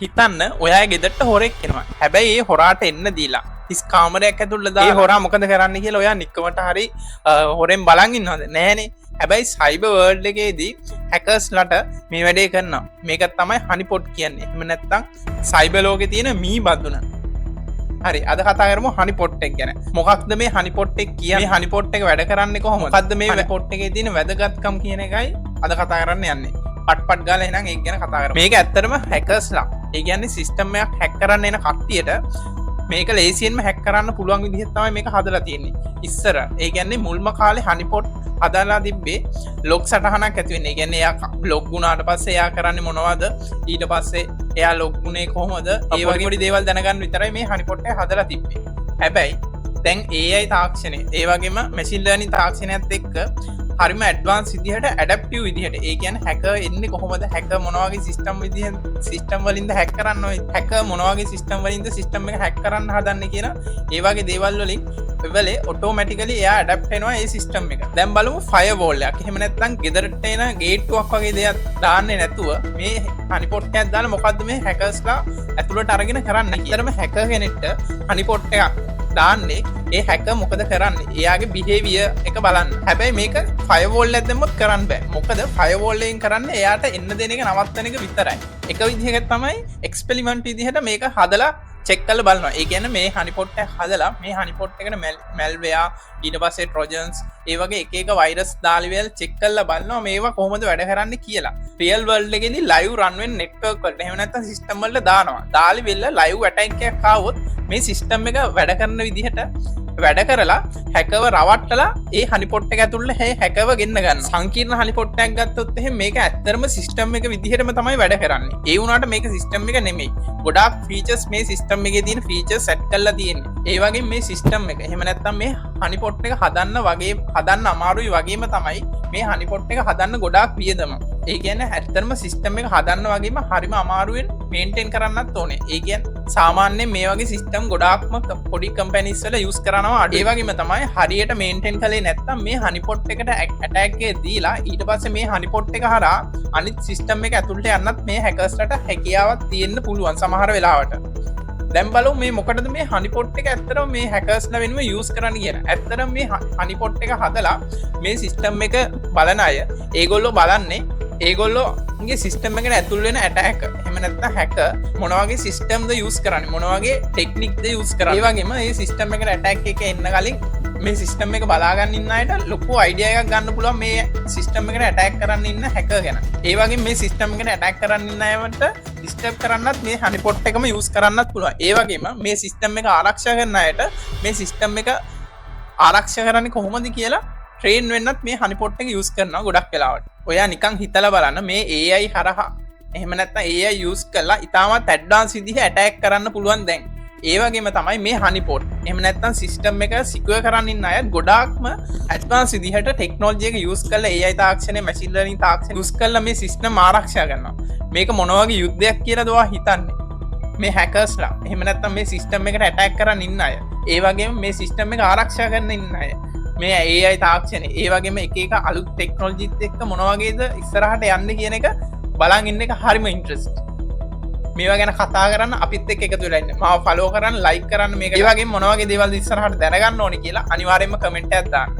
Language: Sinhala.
හිතන්න ඔයා ගෙදරට හොරෙක් එනවා. හැබැයි ඒ හොරාට එන්න දීලා හිස් කාමරයක් ඇතුළට දාලා හොරා මොකද කරන්න කියලා ඔයා නික්කමට හරි හොරෙන් බලන් ඉන්නවද? නෑනේ. හැබැයි සයිබර් වර්ල්ඩ් එකේදී හැකර්ස්ලාට මේ වැඩේ කරනවා. මේක තමයි හනිපොට් කියන්නේ. එහෙම නැත්නම් සයිබර් ලෝකේ තියෙන මී බඳුන. හරි අද කතා කරමු හනිපොට් එක ගැන. මොකක්ද මේ හනිපොට් එක කියන්නේ? මේ හනිපොට් එක වැඩ කරන්නේ කොහොමද? මොකද්ද මේ හනිපොට් එකේ තියෙන වැදගත්කම් කියන එකයි අද කතා කරන්න යන්නේ. පට්පට් ගාලා එහෙනම් ඒක ගැන කතා කරමු. මේක ඇත්තටම හැකර්ස්ලා. ඒ කියන්නේ සිස්ටම් එකක් හැක් කරන්න එන කට්ටියට මේක ලේසියෙන්ම හැක් කරන්න පුළුවන් විදිහට තමයි මේක හදලා තියෙන්නේ. ඉස්සර ඒ කියන්නේ මුල්ම කාලේ හනිපොට් හදලා තිබ්බේ ලොග් සටහනක් ඇති වෙන්නේ. ඒ කියන්නේ එයා ලොග් වුණාට පස්සේ එයා කරන්නේ මොනවද? ඊට පස්සේ එයා ලොග් වුණේ කොහොමද? ඒ වගේ පොඩි දේවල් දැනගන්න විතරයි මේ හනිපොට් එක හදලා තිබ්බේ. හැබැයි දැන් AI තාක්ෂණය ඒ වගේම මැෂින් ලර්නින් තාක්ෂණයත් එක්ක හරිම ඇඩ්වාන්ස් විදිහට ඇඩැප්ටිව් විදිහට ඒ කියන්නේ හැකර් එන්නේ කොහොමද? හැකර් මොන වගේ සිස්ටම් වලින්ද හැක් කරන්න ඕනේ? හැකර් මොන වගේ සිස්ටම් වලින්ද සිස්ටම් එක හැක් කරන්න හදන්නේ කියන ඒ වගේ දේවල් වලින් වෙලේ ඔටෝමැටිකලි එයා ඇඩැප්ට් වෙනවා ඒ සිස්ටම් එක. දැන් බලමු ෆයර්වෝල් එකක්. එහෙම නැත්නම් ගෙදරට එන ගේට්ටුවක් වගේ දෙයක් දාන්නේ නැතුව මේ හනිපොට් එකක් දාලා මොකද්ද මේ හැකර්ස්ලා ඇතුළට අරගෙන කරන්නේ? ඇත්තටම හැකර් කෙනෙක්ට හනිපොට් එකක් දාන්නේ ඒ හැකර් මොකද කරන්නේ? එයාගේ බිහේවියර් එක බලන්න. හැබැයි මේක ෆයර්වෝල් එකක් දැම්මොත් කරන්න බෑ. මොකද ෆයර්වෝල් එකෙන් කරන්නේ එයාට එන්න දෙන එක නවත්තන එක විතරයි. එක විදිහකට තමයි එක්ස්පෙරිමන්ට් විදිහට මේක හදලා චෙක් කරලා බලනවා. ඒ කියන්නේ මේ හනිපොට් එක හදලා මේ හනිපොට් එකට මැල්වෙයා ඊට පස්සේ ට්‍රොජන්ස් ඒ වගේ එක එක වෛරස් දාලා වෙල් චෙක් කරලා බලනවා මේවා කොහොමද වැඩ කරන්නේ කියලා. රියල් වර්ල්ඩ් එකේදී ලයිව් රන් වෙන නෙට්වර්ක් වලට එහෙම නැත්නම් සිස්ටම් වලට දානවා. දාලි වෙල්ල ලයිව් ඇටැක් එකක් ආවොත් මේ සිස්ටම් එක වැඩ කරන විදිහට වැඩ කරලා හැකව රවට්ටලා ඒ හනිපොට් එක ඇතුළේ හැකව ගෙන්න ගන්න. සංකීර්ණ හනිපොට් එකක් ගත්තොත් එහෙනම් මේක ඇත්තටම සිස්ටම් එක විදිහටම තමයි වැඩ කරන්නේ. ඒ වුණාට මේක සිස්ටම් එක නෙමෙයි. ගොඩාක් ෆීචර්ස් මේ සිස්ටම් එකේ තියෙන ෆීචර්ස් සෙට් කරලා තියෙන්නේ. ඒ වගේම මේ සිස්ටම් එක එහෙම නැත්නම් මේ හනිපොට් එක හදන්න අමාරුයි වගේම තමයි මේ හනිපොට් එක හදන්න ගොඩාක් වියදම. ඒ කියන්නේ ඇත්තටම සිස්ටම් එක හදන්න වගේම හරිම අමාරුවෙන් මේන්ටේන් කරන්නත් ඕනේ. ඒ කියන්නේ සාමාන්‍යයෙන් මේ වගේ සිස්ටම් ගොඩාක්ම පොඩි කම්පැනිස් වල යූස් කරනවා. ඒ වගේම තමයි හරියට මේන්ටේන් කළේ නැත්නම් මේ හනිපොට් එකට ඇටැක් එක දීලා ඊට පස්සේ මේ හනිපොට් එක හරහා අනිත් සිස්ටම් එක ඇතුළට යන්නත් මේ හැකර්ස්ලට හැකියාවක් තියෙන්න පුළුවන් සමහර වෙලාවට. දැන් බලමු මේ මොකටද මේ හනිපොට් එක ඇත්තටම මේ හැකර්ස්ලා වෙනුම යූස් කරන්න කියලා. ඇත්තටම මේ හනිපොට් එක හදලා මේ සිස්ටම් එක බලන අය ඒගොල්ලෝ බලන්නේ ඒගොල්ලෝගේ සිස්ටම් එකට ඇතුල් වෙන ඇටැක් එහෙම නැත්නම් හැකර් මොන වගේ සිස්ටම්ද යූස් කරන්නේ මොන වගේ ටෙක්නික්ද යූස් කරන්නේ. ඒ වගේම මේ සිස්ටම් එකට ඇටැක් එක එන්න කලින් මේ සිස්ටම් එක බලා ගන්න ඉන්න අයට ලොකු අයිඩියා එකක් ගන්න පුළුවන් මේ සිස්ටම් එකට ඇටැක් කරන්න ඉන්න හැකර් ගැන. ඒ වගේම මේ සිස්ටම් එකට ඇටැක් කරන්න ඉන්න අයට ඩිස්ටර්බ් කරන්නත් මේ හනිපොට් එකම යූස් කරන්නත් පුළුවන්. ඒ වගේම මේ සිස්ටම් එක ආරක්ෂා කරන අයට මේ සිස්ටම් එක ආරක්ෂා කරන්නේ කොහොමද කියලා ට්‍රේන් වෙන්නත් මේ හනිපොට් එක යූස් කරනවා ගොඩක් වෙලාවට. ඔයා නිකන් හිතලා බලන්න මේ AI හරහා එහෙම නැත්නම් AI යූස් කරලා ඉතාමත් ඇඩ්වාන්ස් විදිහට ඇටැක් කරන්න පුළුවන් දැන්. ඒ වගේම තමයි මේ හනිපොට්. එහෙම නැත්නම් සිස්ටම් එක සිකියුර් කරන්න ඉන්න අය ගොඩාක්ම ඇඩ්වාන්ස් විදිහට ටෙක්නොලොජි එක යූස් කරලා AI තාක්ෂණය, මැෂින් ලර්නින් තාක්ෂණය යූස් කරලා මේ සිස්ටම් ආරක්ෂා කරනවා. මේක මොන වගේ යුද්ධයක් කියලාද ඔයා හිතන්නේ? මේ හැකර්ස්ලා එහෙම නැත්නම් මේ සිස්ටම් එකට ඇටැක් කරන්න ඉන්න අය. ඒ වගේම මේ සිස්ටම් එක ආරක්ෂා කරන්න ඉන්න අය. මේ AI තාක්ෂණය ඒ වගේම එක අලුත් ටෙක්නොලොජිත් එක්ක මොන වගේද ඉස්සරහට යන්නේ කියන එක බලන් ඉන්න එක හරිම ඉන්ට්‍රස්ට්. මේවා ගැන කතා කරන්න අපිත් එක්ක එකතු වෙලා ඉන්න. මාව ෆලෝ කරන්න, ලයික් කරන්න, මේක ඒ වගේම මොන වගේ දේවල්ද ඉස්සරහට දැනගන්න ඕනේ කියලා අනිවාර්යයෙන්ම කමෙන්ට් එකක් දාන්න.